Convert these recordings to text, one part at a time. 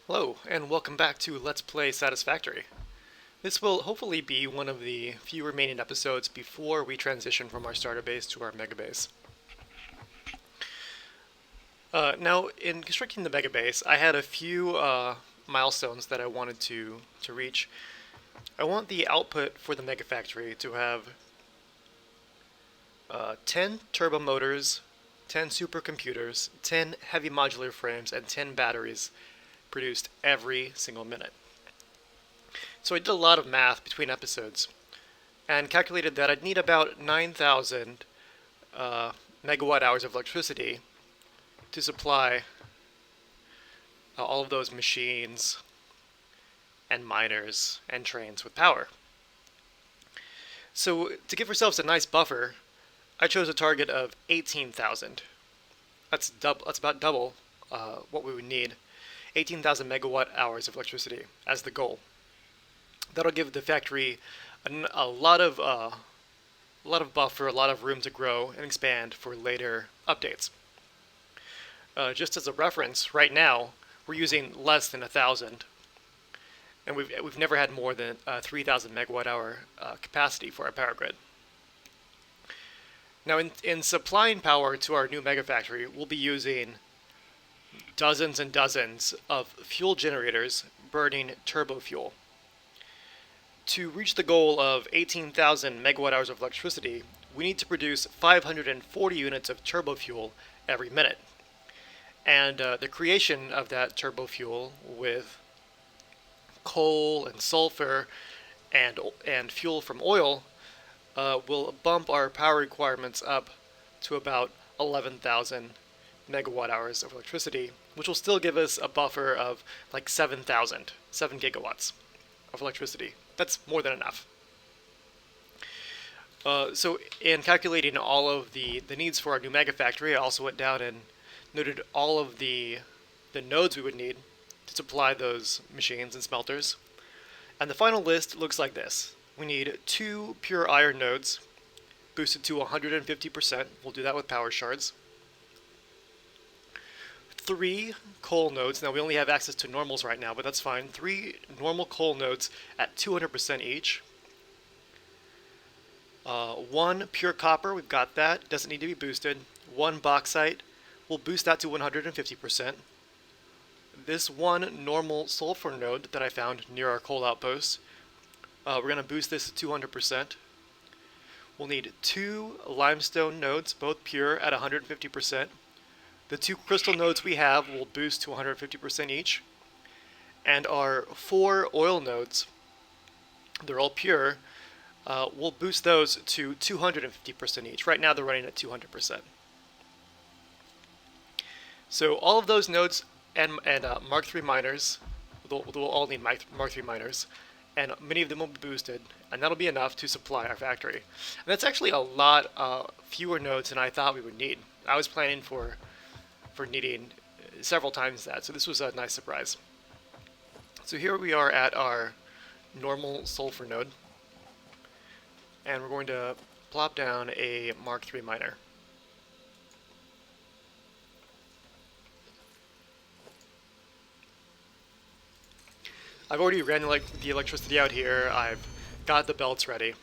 Hello, and welcome back to Let's Play Satisfactory. This will hopefully be one of the few remaining episodes before we transition from our starter base to our mega base. Now, in constructing the mega base, I had a few milestones that I wanted to reach. I want the output for the mega factory to have 10 turbo motors, 10 supercomputers, 10 heavy modular frames, and 10 batteries produced every single minute. So I did a lot of math between episodes and calculated that I'd need about 9,000 megawatt hours of electricity to supply all of those machines and miners and trains with power. So to give ourselves a nice buffer, I chose a target of 18,000. That's about double what we would need. 18,000 megawatt hours of electricity as the goal. That'll give the factory a lot of buffer, a lot of room to grow and expand for later updates. Just as a reference, right now we're using less than 1,000, and we've never had more than 3,000 megawatt hour capacity for our power grid. Now, in supplying power to our new mega factory, we'll be using dozens and dozens of fuel generators burning turbo fuel. To reach the goal of 18,000 megawatt hours of electricity, we need to produce 540 units of turbo fuel every minute. And the creation of that turbo fuel with coal and sulfur and fuel from oil will bump our power requirements up to about 11,000 megawatt hours of electricity, which will still give us a buffer of like 7 gigawatts of electricity. That's more than enough. So in calculating all of the needs for our new mega factory, I also went down and noted all of the nodes we would need to supply those machines and smelters. And the final list looks like this. We need 2 pure iron nodes boosted to 150%. We'll do that with power shards. 3 coal nodes. Now we only have access to normals right now, but that's fine. 3 normal coal nodes at 200% each. 1 pure copper, we've got that. Doesn't need to be boosted. 1 bauxite, we'll boost that to 150%. This 1 normal sulfur node that I found near our coal outpost, we're going to boost this to 200%. We'll need 2 limestone nodes, both pure at 150%. The 2 crystal nodes we have will boost to 150% each. And our 4 oil nodes, they're all pure, we'll boost those to 250% each. Right now they're running at 200%. So all of those nodes and Mark III miners, they'll all need Mark III miners, and many of them will be boosted, and that'll be enough to supply our factory. And that's actually a lot fewer nodes than I thought we would need. I was planning for needing several times that, so this was a nice surprise. So here we are at our normal sulfur node, and we're going to plop down a Mark III miner. I've already ran the electricity out here. I've got the belts ready.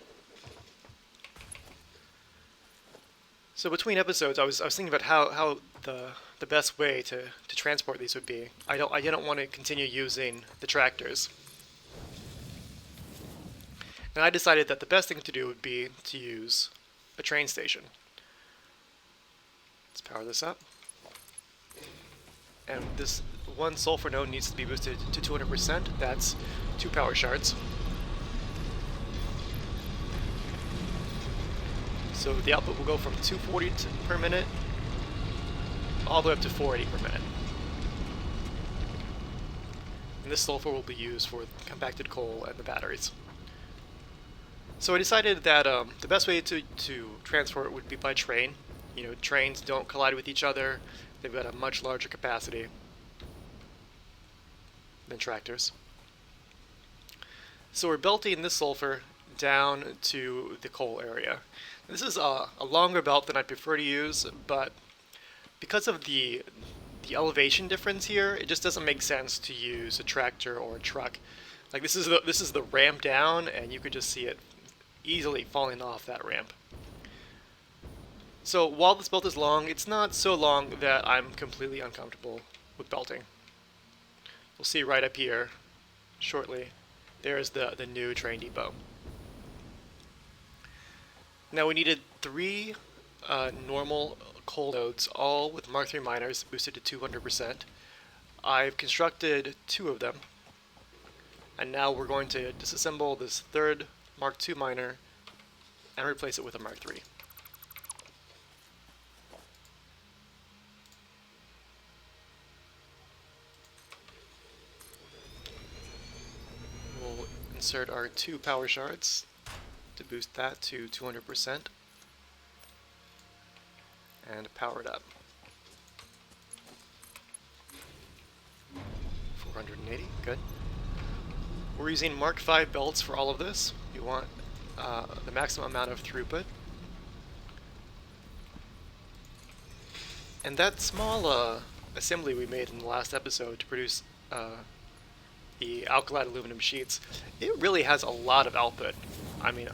So between episodes, I was thinking about how the best way to transport these would be. I didn't want to continue using the tractors, and I decided that the best thing to do would be to use a train station. Let's power this up, and this 1 sulfur node needs to be boosted to 200%. That's 2 power shards. So the output will go from 240 per minute all the way up to 480 per minute. And this sulfur will be used for compacted coal and the batteries. So I decided that the best way to transport it would be by train. You know, trains don't collide with each other. They've got a much larger capacity than tractors. So we're belting this sulfur down to the coal area. This is a longer belt than I'd prefer to use, but because of the the elevation difference here, it just doesn't make sense to use a tractor or a truck. Like this is the ramp down, and you could just see it easily falling off that ramp. So while this belt is long, it's not so long that I'm completely uncomfortable with belting. We'll see right up here shortly. There's the new train depot. Now we needed 3 normal coal nodes, all with Mark III miners boosted to 200%. I've constructed 2 of them, and now we're going to disassemble this 3rd Mark II miner and replace it with a Mark III. We'll insert our 2 power shards to boost that to 200% and power it up. 480, good. We're using Mark V belts for all of this. You want the maximum amount of throughput. And that small assembly we made in the last episode to produce the alkali aluminum sheets, it really has a lot of output. I mean,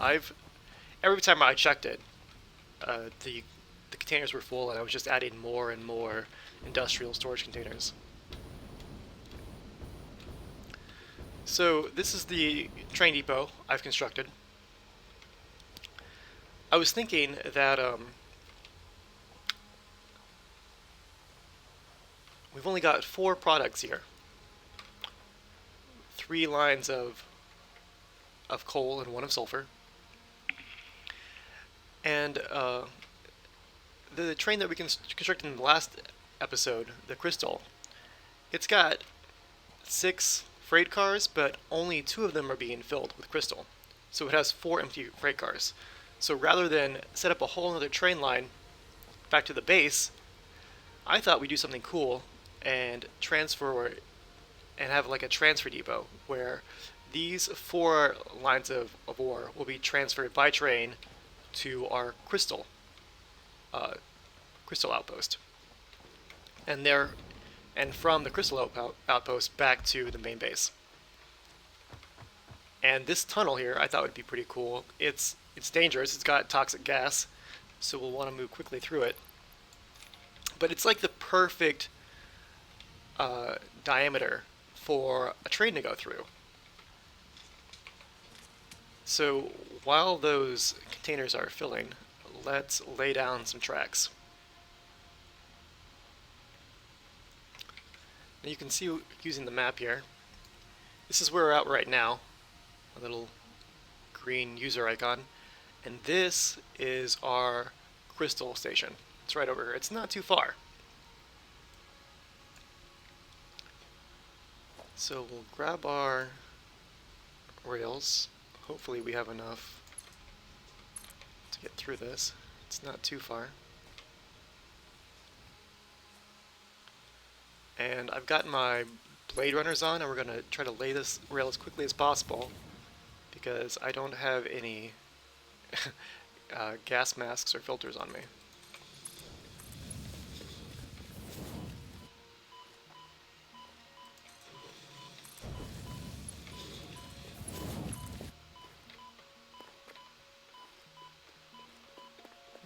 every time I checked it, the containers were full, and I was just adding more and more industrial storage containers. So this is the train depot I've constructed. I was thinking that we've only got 4 products here. 3 lines of coal and 1 of sulfur. And the train that we constructed in the last episode, the Crystal, it's got 6 freight cars, but only 2 of them are being filled with crystal. So it has 4 empty freight cars. So rather than set up a whole other train line back to the base, I thought we'd do something cool and transfer and have like a transfer depot where these 4 lines of ore will be transferred by train to our crystal outpost, and from the crystal outpost back to the main base. And this tunnel here I thought would be pretty cool. It's dangerous. It's got toxic gas, so we'll want to move quickly through it. But it's like the perfect diameter for a train to go through. So while those containers are filling, let's lay down some tracks. And you can see using the map here, this is where we're at right now, a little green user icon, and this is our crystal station. It's right over here. It's not too far. So we'll grab our rails. Hopefully we have enough to get through this. It's not too far. And I've got my blade runners on, and we're going to try to lay this rail as quickly as possible because I don't have any gas masks or filters on me.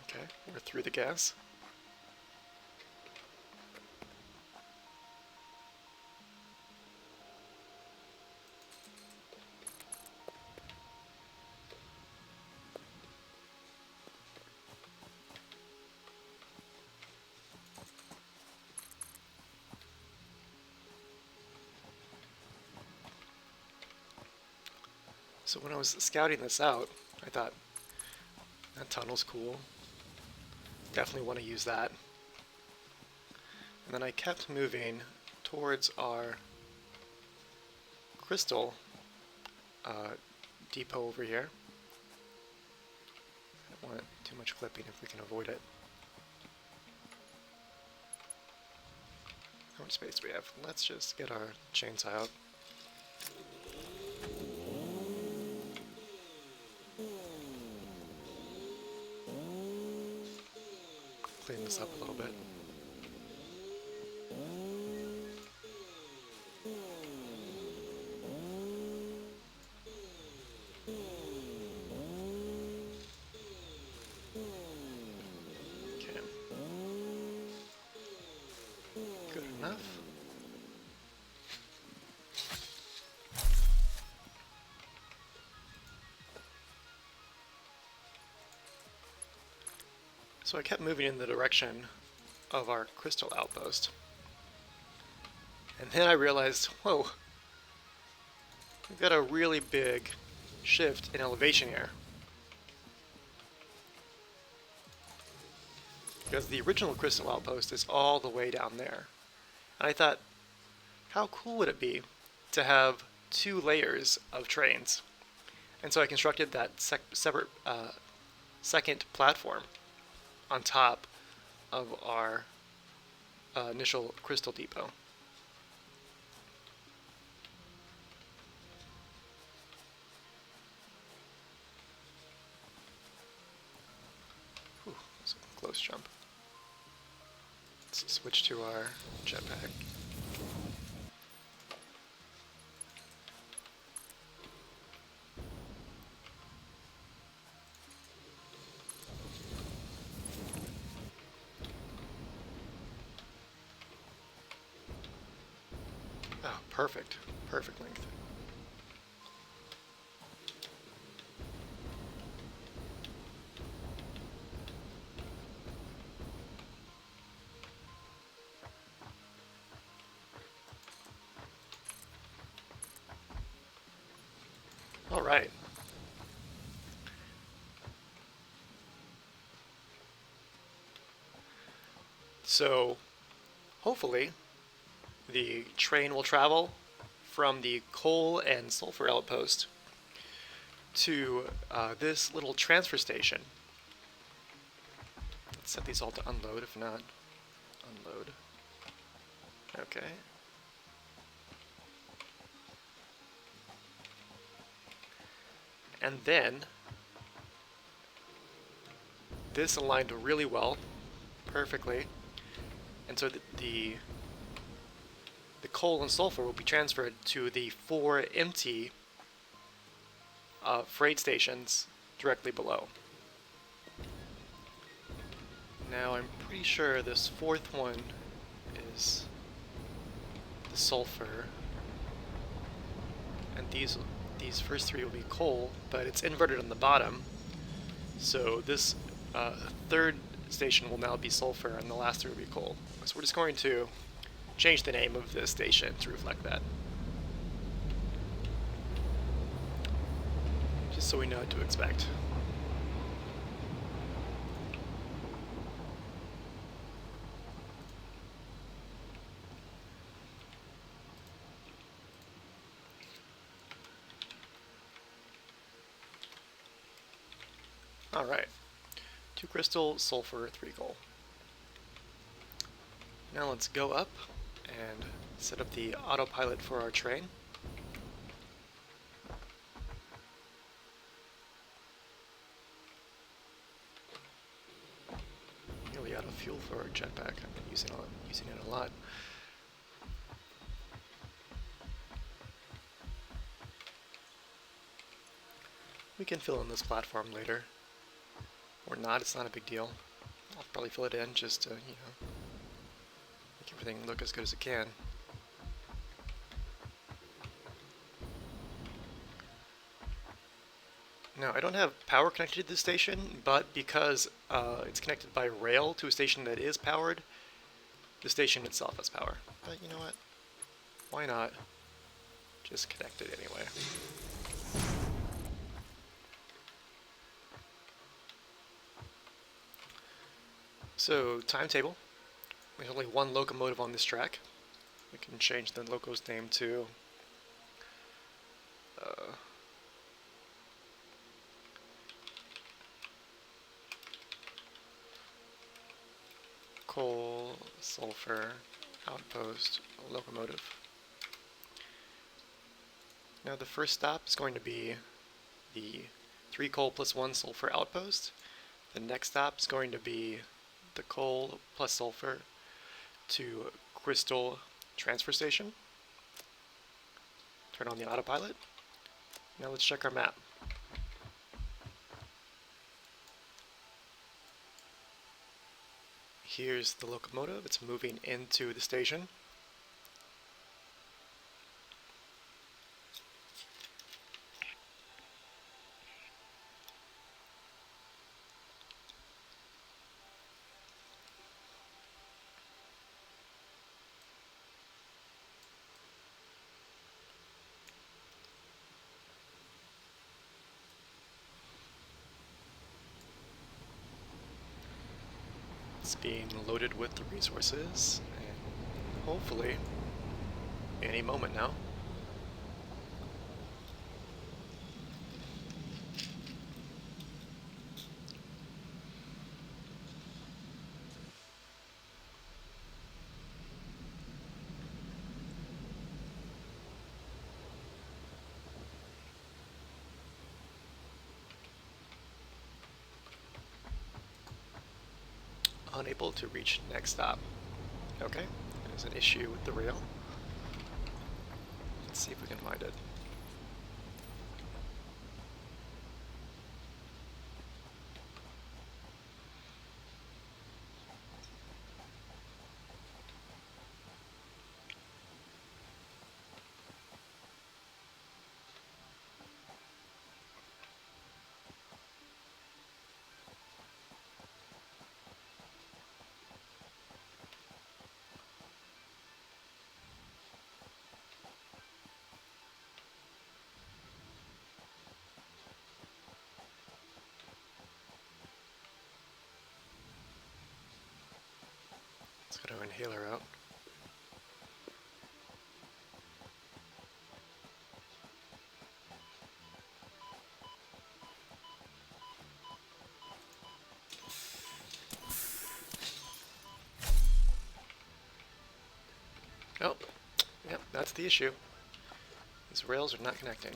Okay, we're through the gas. So when I was scouting this out, I thought, that tunnel's cool. Definitely want to use that. And then I kept moving towards our crystal depot over here. I don't want too much clipping if we can avoid it. How much space do we have? Let's just get our chainsaw out. Clean this up a little bit. So I kept moving in the direction of our crystal outpost. And then I realized, whoa, we've got a really big shift in elevation here. Because the original crystal outpost is all the way down there. And I thought, how cool would it be to have 2 layers of trains? And so I constructed that separate second platform on top of our initial crystal depot. Whew, that's a close jump. Let's switch to our jetpack. Oh, perfect. Perfect length. All right. So, hopefully, the train will travel from the coal and sulfur outpost to this little transfer station. Let's set these all to unload, if not, unload. Okay. And then, this aligned really well, perfectly. And so the coal and sulfur will be transferred to the 4 empty freight stations directly below. Now I'm pretty sure this 4th one is the sulfur, and these first 3 will be coal, but it's inverted on the bottom. So this 3rd station will now be sulfur, and the last 3 will be coal. So we're just going to change the name of this station to reflect that, just so we know what to expect. Alright, 2 crystal, sulfur, 3 coal. Now let's go up and set up the autopilot for our train. Nearly out of fuel for our jetpack. I've been using it a lot. We can fill in this platform later. Or not, it's not a big deal. I'll probably fill it in just to, make everything look as good as it can. Now, I don't have power connected to this station, but because it's connected by rail to a station that is powered, the station itself has power. But you know what? Why not just connect it anyway? So, timetable. There's only 1 locomotive on this track. We can change the loco's name to coal, sulfur, outpost, locomotive. Now the first stop is going to be the 3 coal plus 1 sulfur outpost. The next stop is going to be the coal plus sulfur to crystal transfer station. Turn on the autopilot. Now let's check our map. Here's the locomotive. It's moving into the station. It's being loaded with the resources, and hopefully, any moment now. Unable to reach next stop. Okay, there's an issue with the rail. Let's see if we can find it. Let's get our inhaler out. Oh, yep, that's the issue. These rails are not connecting.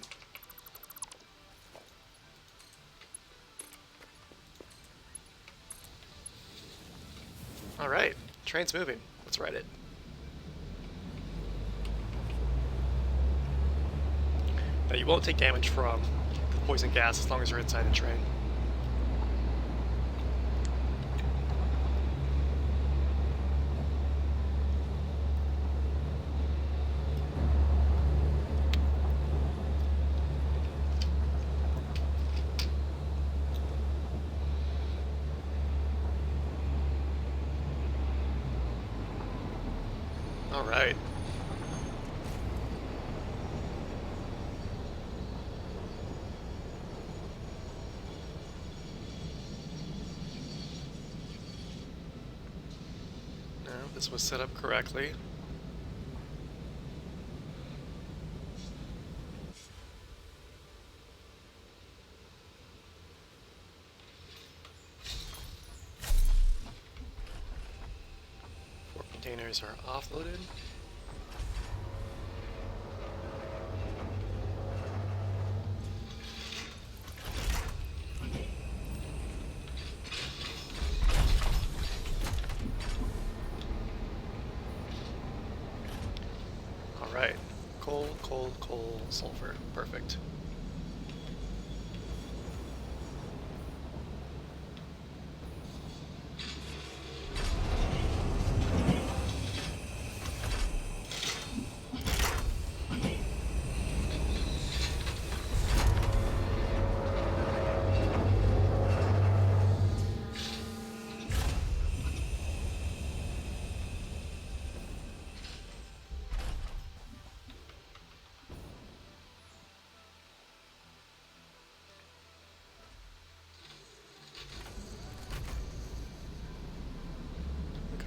Alright, train's moving. Let's ride it. Now you won't take damage from the poison gas as long as you're inside the train. Alright. No, this was set up correctly. Containers are offloaded. Alright, coal, sulfur, perfect.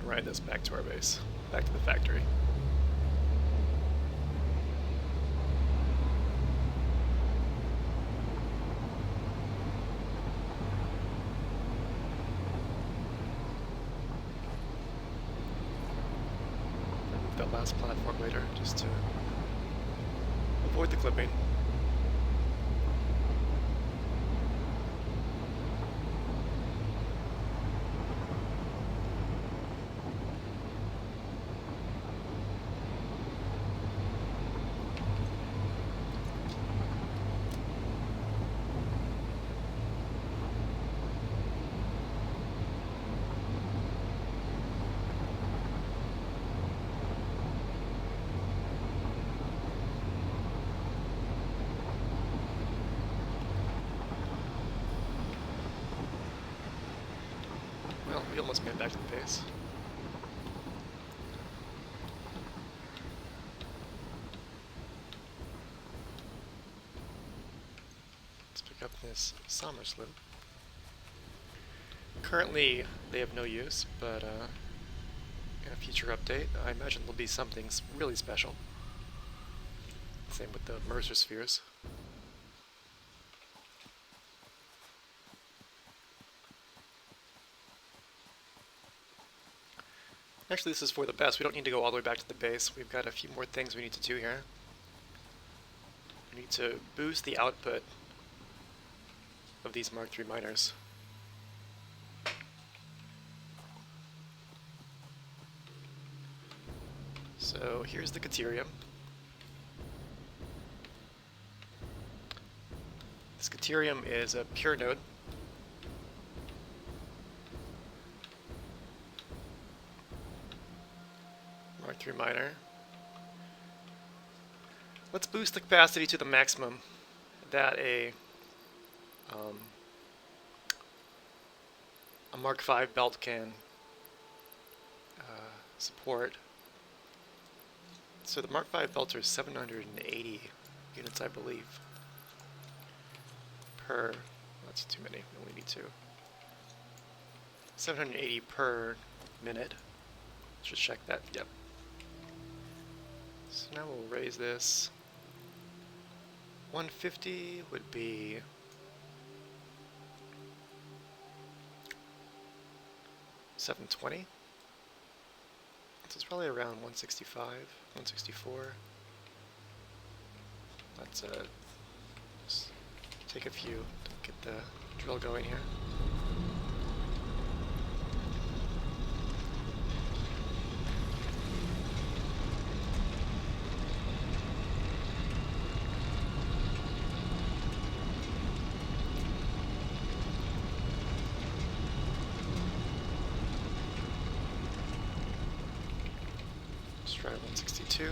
Ride this back to our base, back to the factory. Move that last platform later, just to avoid the clipping. Well, we almost made it back to the base. Let's pick up this Sommer sloop. Currently, they have no use, but in a future update, I imagine there'll be something really special. Same with the Mercer spheres. Actually, this is for the best. We don't need to go all the way back to the base. We've got a few more things we need to do here. We need to boost the output of these Mark III miners. So here's the Caterium. This Caterium is a pure node. Mark III miner. Let's boost the capacity to the maximum that a Mark V belt can support. So the Mark V belts are 780 units, I believe, per. That's too many. We only need 2. 780 per minute. Let's just check that. Yep. So now we'll raise this. 150 would be 720. So it's probably around 165, 164. Let's just take a few to get the drill going here. Let's try 162.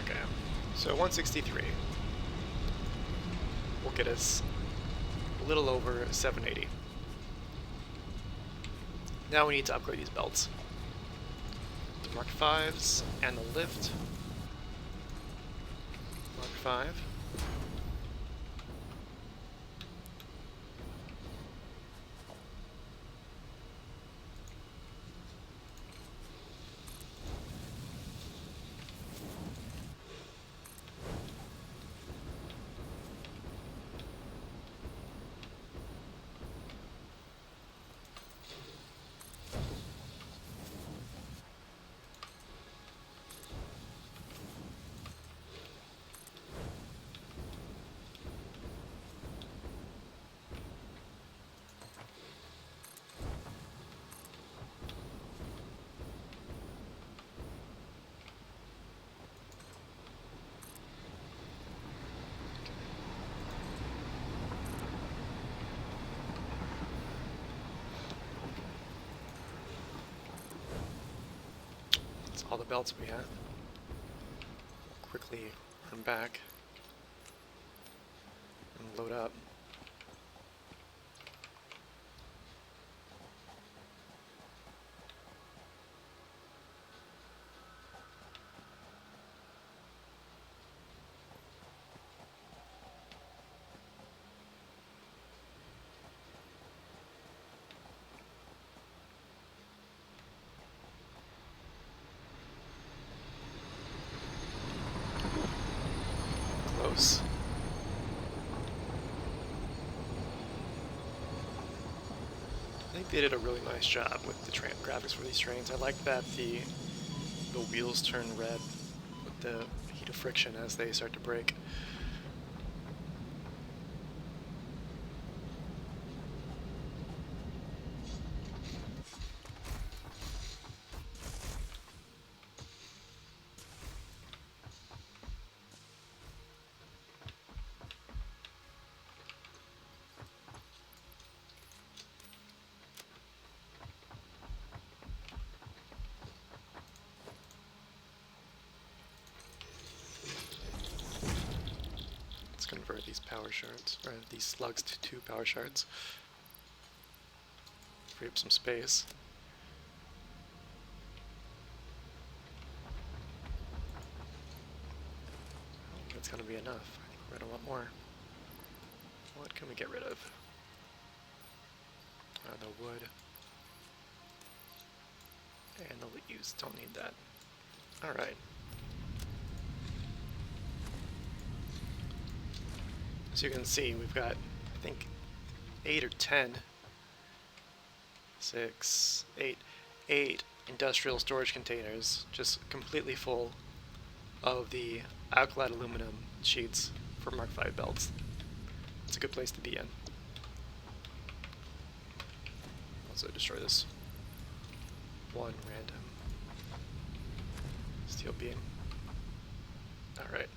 Okay, so 163 will get us a little over 780. Now we need to upgrade these belts. The Mark Vs and the lift. Mark V. All the belts we have. Quickly run back and load up. Close. I think they did a really nice job with the graphics for these trains. I like that the wheels turn red with the heat of friction as they start to break. Convert these power shards, or these slugs to 2 power shards. Free up some space. I don't think that's going to be enough. I think we're going to want more. What can we get rid of? The wood and the leaves, don't need that. Alright. As you can see, we've got, I think, 8 or 10, 6, 8 industrial storage containers just completely full of the alkylate aluminum sheets for Mark V belts. It's a good place to be in. Also destroy this one random steel beam. Alright.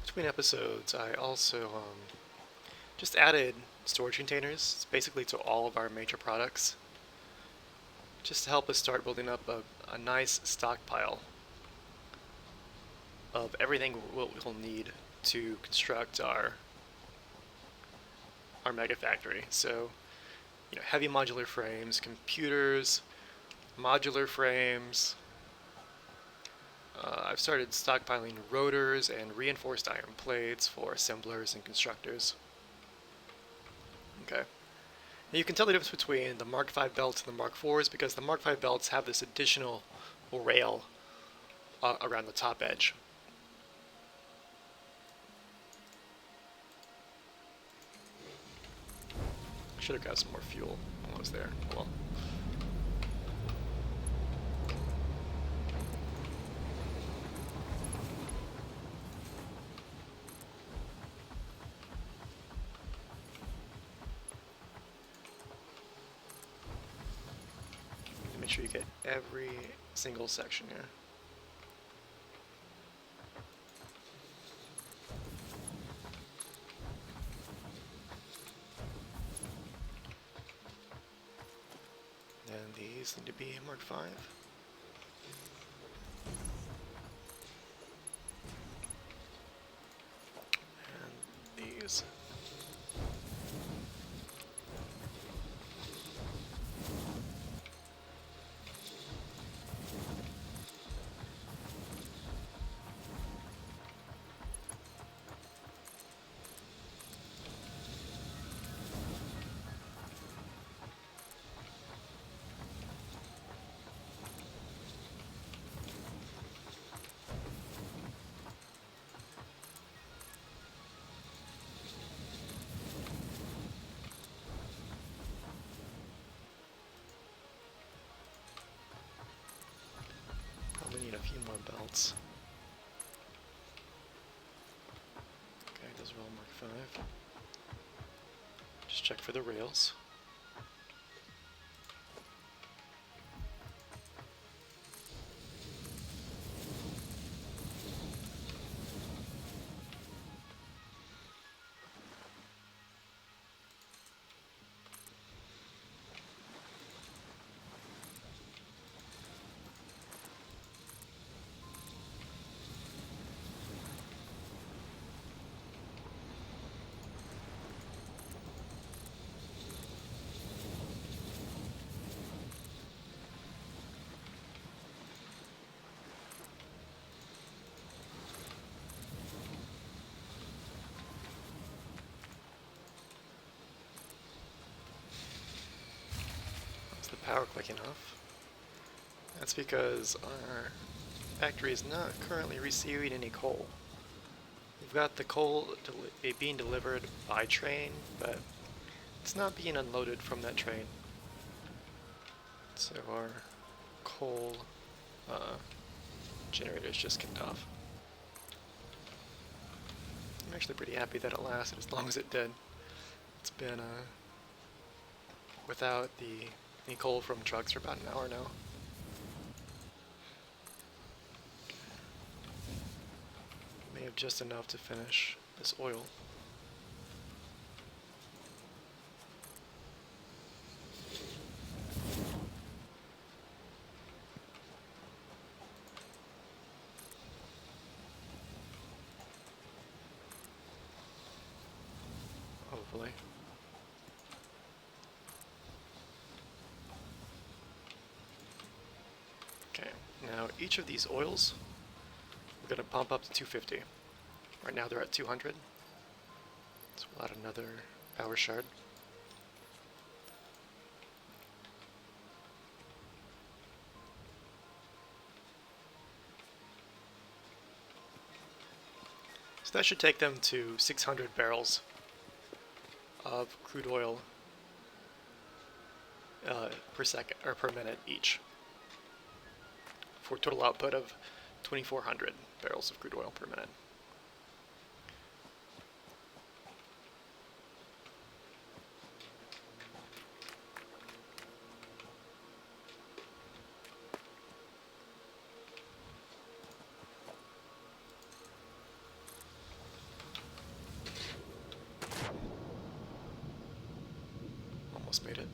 Between episodes, I also just added storage containers, basically to all of our major products, just to help us start building up a nice stockpile of everything we'll need to construct our mega factory. So, heavy modular frames, computers, modular frames. I've started stockpiling rotors and reinforced iron plates for assemblers and constructors. Okay. Now you can tell the difference between the Mark V belts and the Mark IVs because the Mark V belts have this additional rail around the top edge. Should have got some more fuel when I was there. Well. Make sure you get every single section here. And these need to be Mark V. And these. Probably need a few more belts. Okay, those are all Mark V. Just check for the rails. The power clicking off. That's because our factory is not currently receiving any coal. We've got the coal being delivered by train, but it's not being unloaded from that train. So our coal generator is just kicked off. I'm actually pretty happy that it lasted as long as it did. It's been without the coal from trucks for about an hour now. May have just enough to finish this oil. Now each of these oils, we're going to pump up to 250. Right now they're at 200. So we'll add another power shard. So that should take them to 600 barrels of crude oil per second or per minute each, for a total output of 2,400 barrels of crude oil per minute. Almost made it.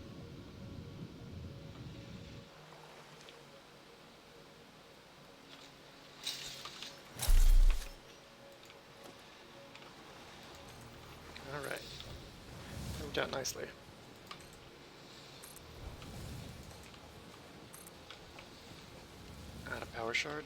Alright. Moved out nicely. Add a power shard.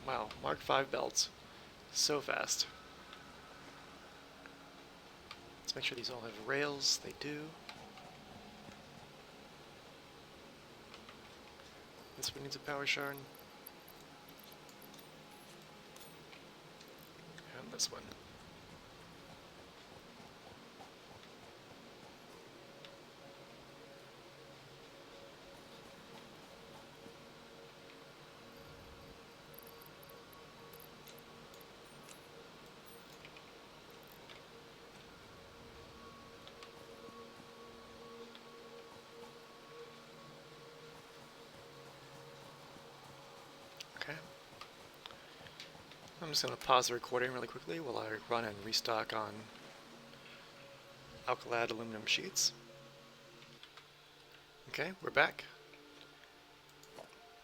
Wow, Mark V belts. So fast. Let's make sure these all have rails. They do. This one needs a power shard. And this one. Okay. I'm just going to pause the recording really quickly while I run and restock on Alcalad aluminum sheets. Okay, we're back.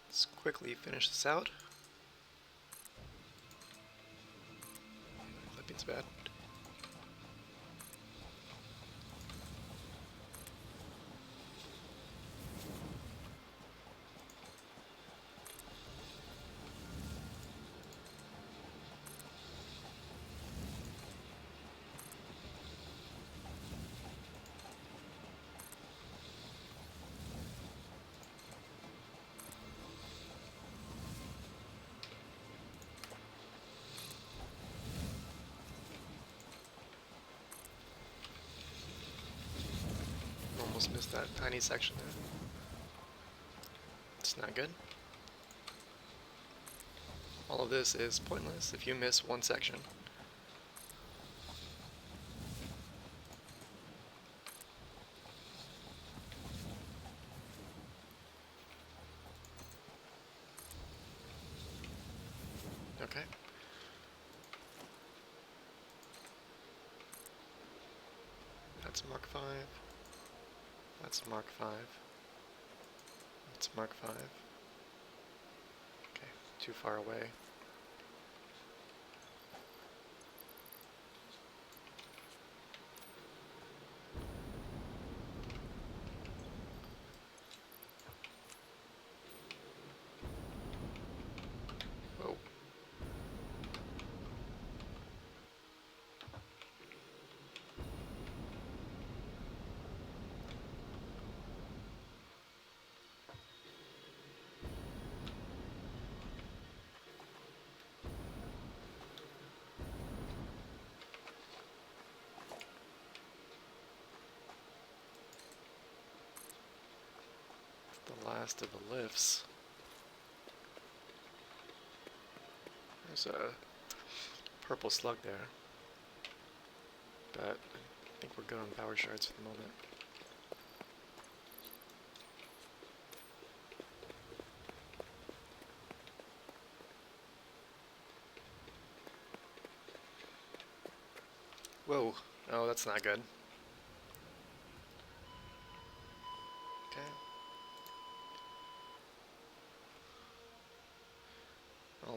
Let's quickly finish this out. Clipping's bad. Almost missed that tiny section there. It's not good. All of this is pointless if you miss one section. Okay. That's Mark V. That's Mark V. That's Mark V. Okay, too far away. Whoa. The last of the lifts. There's a purple slug there, but I think we're good on power shards for the moment. Whoa, oh, that's not good.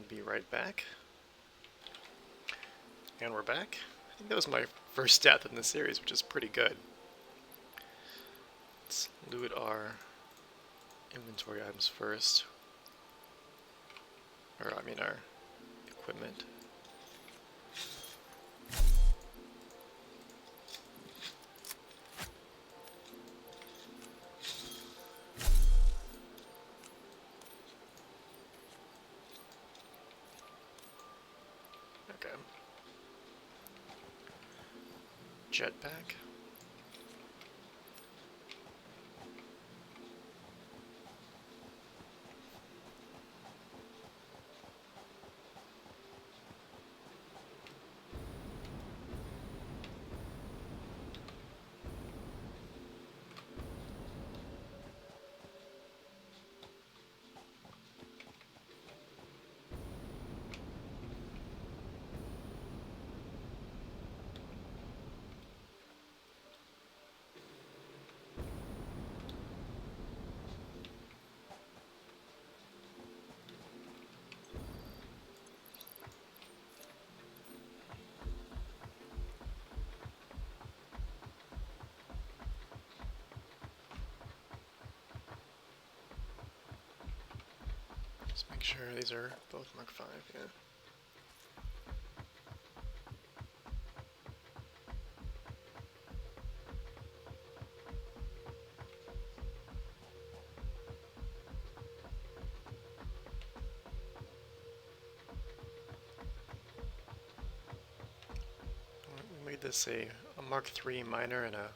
I'll be right back. And we're back. I think that was my first death in the series, which is pretty good. Let's loot our inventory items first. Or, I mean, our equipment. Okay. Jetpack. Just make sure these are both Mark V, yeah. We made this a Mark III miner in a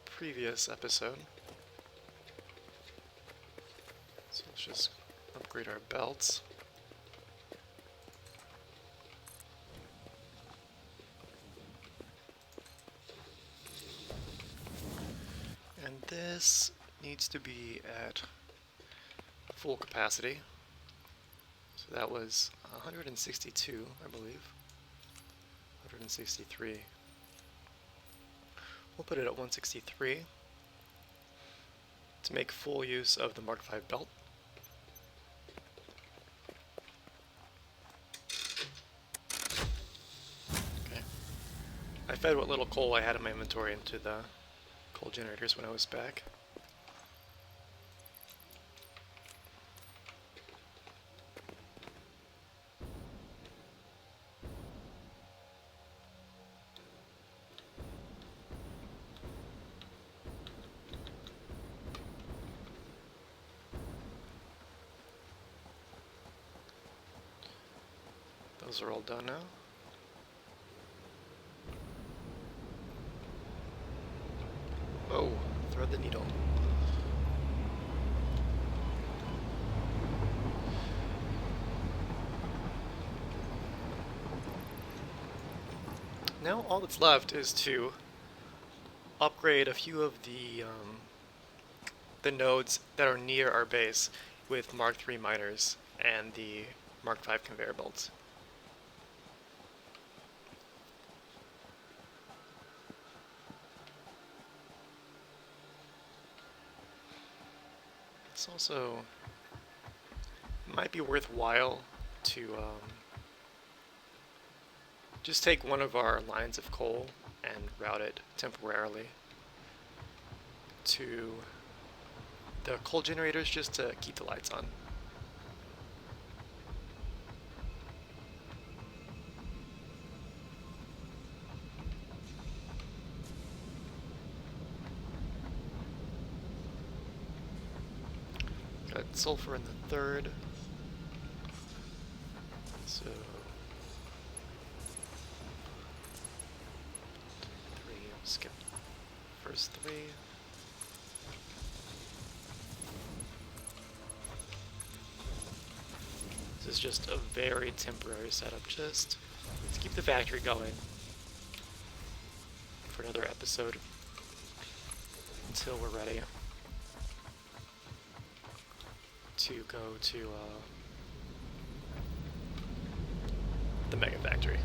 previous episode. So let's just upgrade our belts. And this needs to be at full capacity. So that was 162, I believe. 163. We'll put it at 163 to make full use of the Mark V belt. Okay. I fed what little coal I had in my inventory into the coal generators when I was back. Those are all done now. Oh, thread the needle. Now all that's left is to upgrade a few of the nodes that are near our base with Mark III miners and the Mark V conveyor belts. It's also might be worthwhile to just take one of our lines of coal and route it temporarily to the coal generators just to keep the lights on. Got sulfur in the third. So 3, skip first 3. This is just a very temporary setup, just to keep the factory going for another episode until we're ready to go to the mega factory.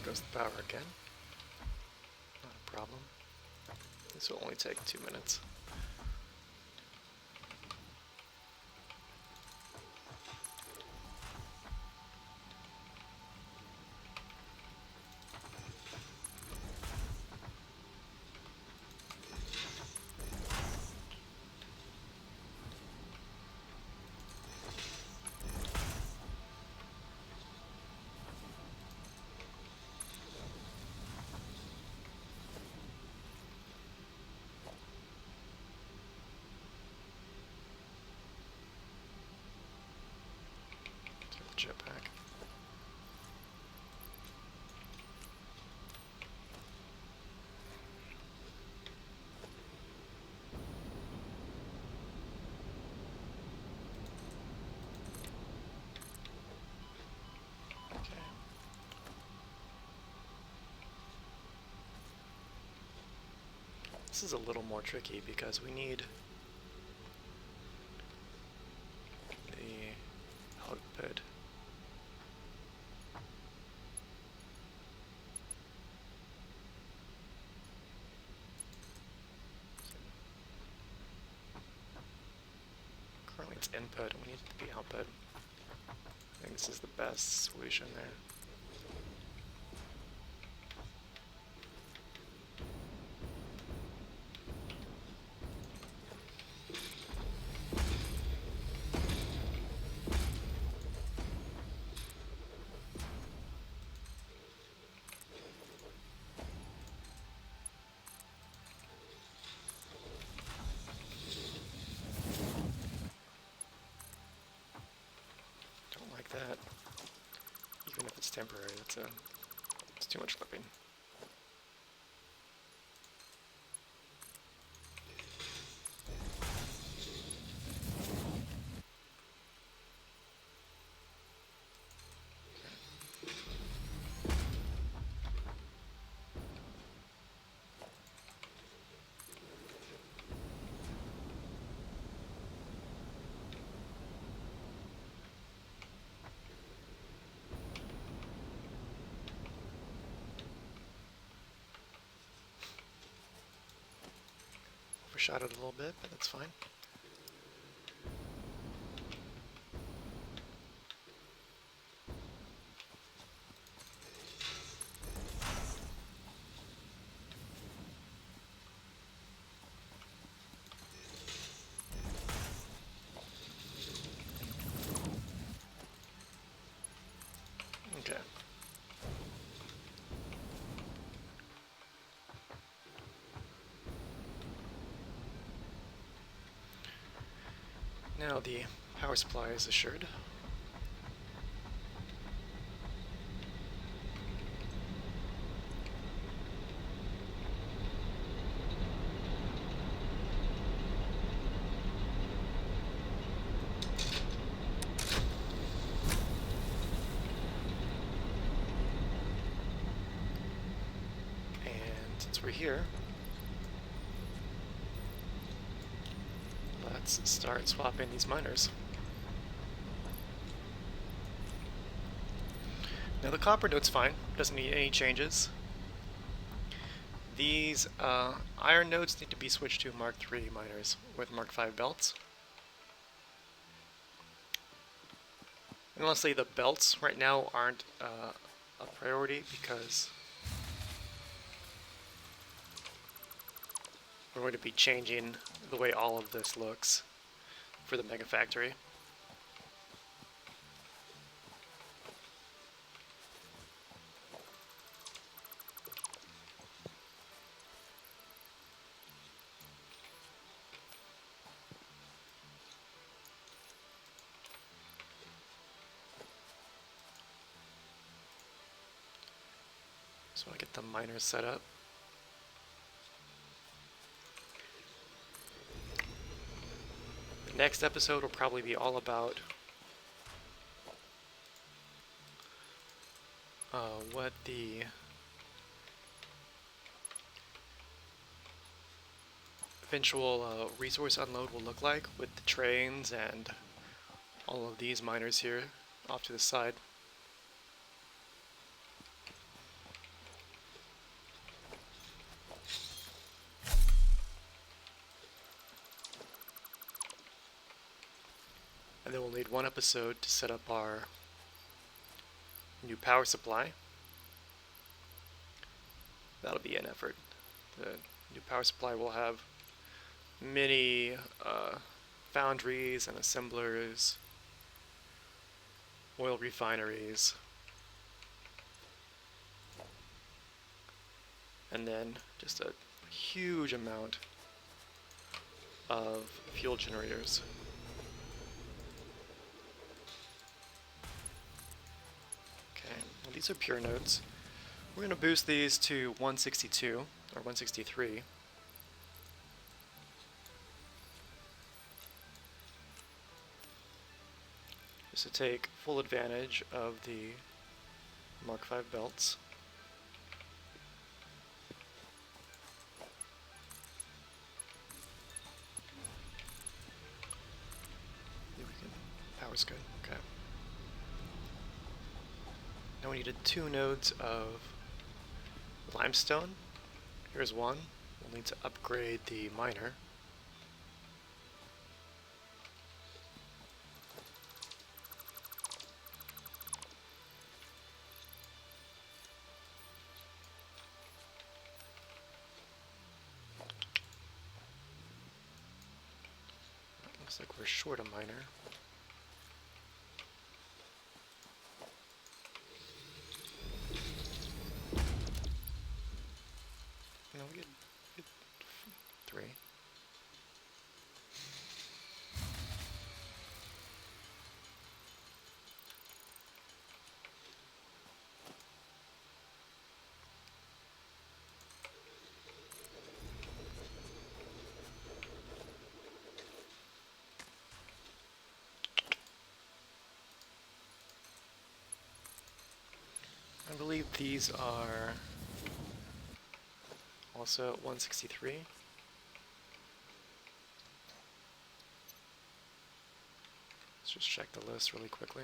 goes the power again. Not a problem. This will only take 2 minutes. Jetpack. Okay. This is a little more tricky because we need the output. Currently it's input, we need it to be output. I think this is the best solution there. That, even if it's temporary, it's too much clipping. Overshot it a little bit, but that's fine. Okay. Now the power supply is assured. And since we're here, let's start swapping these miners. Now the copper node's fine, doesn't need any changes. These iron nodes need to be switched to Mark III miners with Mark V belts. And honestly, the belts right now aren't a priority because we're going to be changing the way all of this looks for the Mega Factory. So I get the miners set up. The next episode will probably be all about what the eventual resource unload will look like with the trains and all of these miners here off to the side. And then we'll need one episode to set up our new power supply. That'll be an effort. The new power supply will have many foundries and assemblers, oil refineries, and then just a huge amount of fuel generators. Okay, well, these are pure nodes. We're going to boost these to 162 or 163. Just to take full advantage of the Mark V belts. Power's good, okay. Now we needed 2 nodes of limestone. Here's one. We'll need to upgrade the miner. Looks like we're short a miner. No, we get 3. I believe these are also at 163. Let's just check the list really quickly.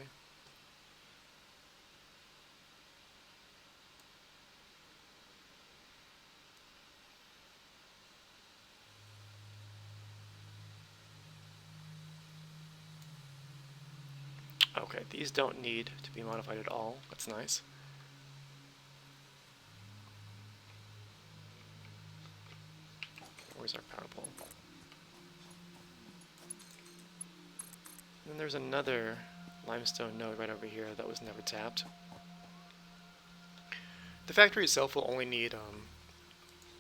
Okay, these don't need to be modified at all. That's nice. Where's our power pole? And then there's another limestone node right over here that was never tapped. The factory itself will only need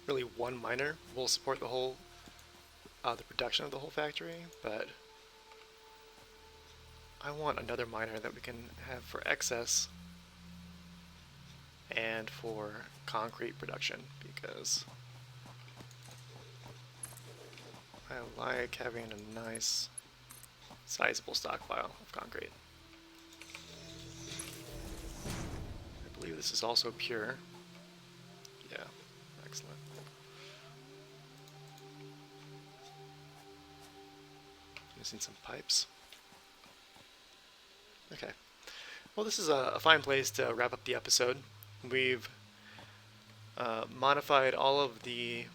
really one miner. Will support the whole the production of the whole factory, but I want another miner that we can have for excess and for concrete production, because I like having a nice sizable stockpile of concrete. I believe this is also pure. Yeah, excellent. Missing some pipes. Okay. Well, this is a fine place to wrap up the episode. We've modified all of the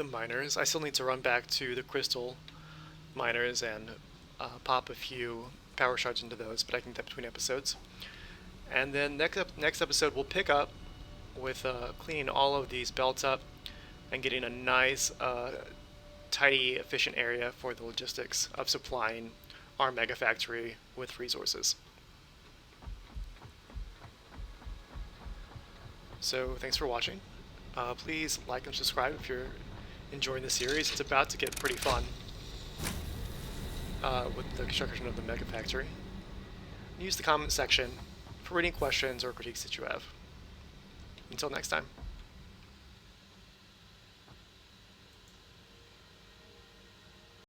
miners. I still need to run back to the crystal miners and pop a few power shards into those, but I can do that between episodes. And then next episode we'll pick up with cleaning all of these belts up and getting a nice, tidy, efficient area for the logistics of supplying our mega factory with resources. So thanks for watching. Please like and subscribe if you're enjoying the series. It's about to get pretty fun with the construction of the mega factory. Use the comment section for any questions or critiques that you have. Until next time.